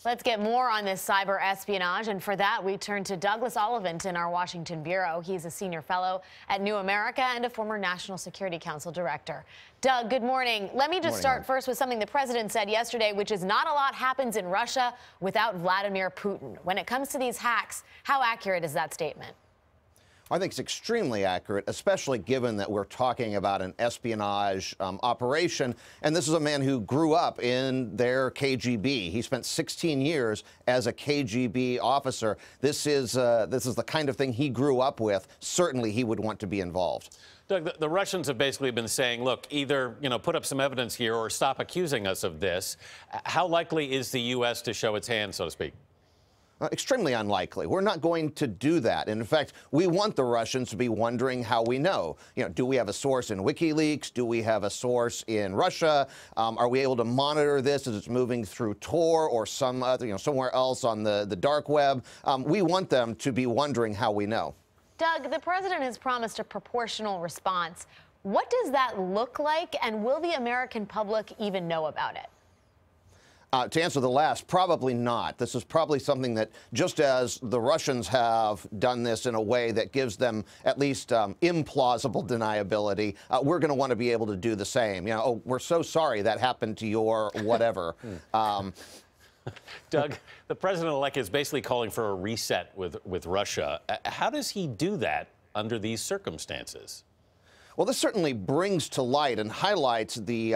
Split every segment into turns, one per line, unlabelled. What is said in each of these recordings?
Let's get more on this cyber espionage, and for that, we turn to Douglas Ollivant in our Washington bureau. He's a senior fellow at New America and a former National Security Council director. Doug, good morning. Let me just start first with something the president said yesterday, which is not a lot happens in Russia without Vladimir Putin. When it comes to these hacks, how accurate is that statement?
I think it's extremely accurate, especially given that we're talking about an espionage operation. And this is a man who grew up in their KGB. He spent 16 years as a KGB officer. This is the kind of thing he grew up with. Certainly he would want to be involved.
Doug, the Russians have basically been saying, look, either, put up some evidence here or stop accusing us of this. How likely is the U.S. to show its hand, so to speak?
Extremely unlikely. We're not going to do that. And in fact, we want the Russians to be wondering how we know. Do we have a source in WikiLeaks? Do we have a source in Russia? Are we able to monitor this as it's moving through Tor or some other, somewhere else on the dark web? We want them to be wondering how we know.
Doug, the president has promised a proportional response. What does that look like, and will the American public even know about it?
To answer the last, probably not. This is probably something that, just as the Russians have done this in a way that gives them at least implausible deniability, we're going to want to be able to do the same. Oh, we're so sorry that happened to your whatever.
Doug, the president-elect is basically calling for a reset with Russia. How does he do that under these circumstances?
Well, this certainly brings to light and highlights the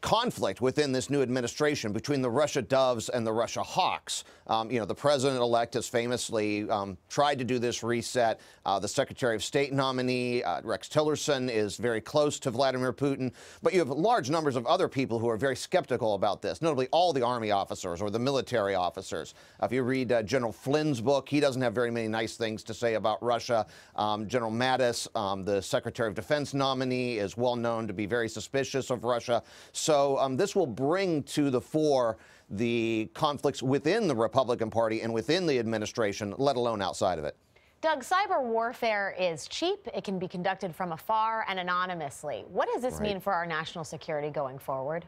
conflict within this new administration between the Russia doves and the Russia hawks. The president-elect has famously tried to do this reset. The Secretary of State nominee, Rex Tillerson, is very close to Vladimir Putin. But you have large numbers of other people who are very skeptical about this, notably all the Army officers or the military officers. If you read General Flynn's book, he doesn't have very many nice things to say about Russia. General Mattis, the Secretary of Defense nominee, is well known to be very suspicious of Russia. So this will bring to the fore the conflicts within the Republican Party and within the administration, let alone outside of it.
Doug, cyber warfare is cheap. It can be conducted from afar and anonymously. What does this mean for our national security going forward?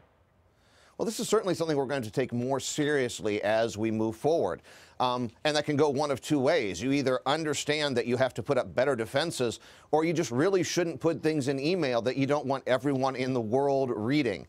Well, this is certainly something we're going to take more seriously as we move forward. And that can go one of two ways. You either understand that you have to put up better defenses, or you just really shouldn't put things in email that you don't want everyone in the world reading.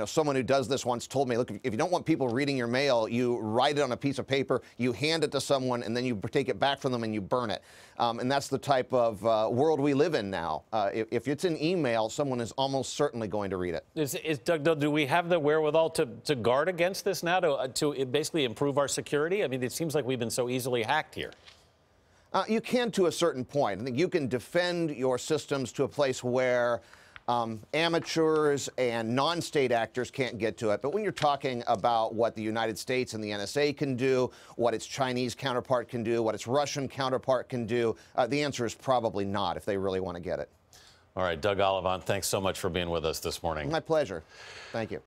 Someone who does this once told me, look, if you don't want people reading your mail, you write it on a piece of paper, you hand it to someone, and then you take it back from them and you burn it. And that's the type of world we live in now. If it's an email, someone is almost certainly going to read it.
Doug, do we have the wherewithal to guard against this now, to basically improve our security? I mean, it seems like we've been so easily hacked here.
You can to a certain point. I think you can defend your systems to a place where amateurs and non-state actors can't get to it. But when you're talking about what the United States and the NSA can do, what its Chinese counterpart can do, what its Russian counterpart can do, the answer is probably not if they really want to get it.
All right, Doug Ollivant, thanks so much for being with us this morning.
My pleasure. Thank you.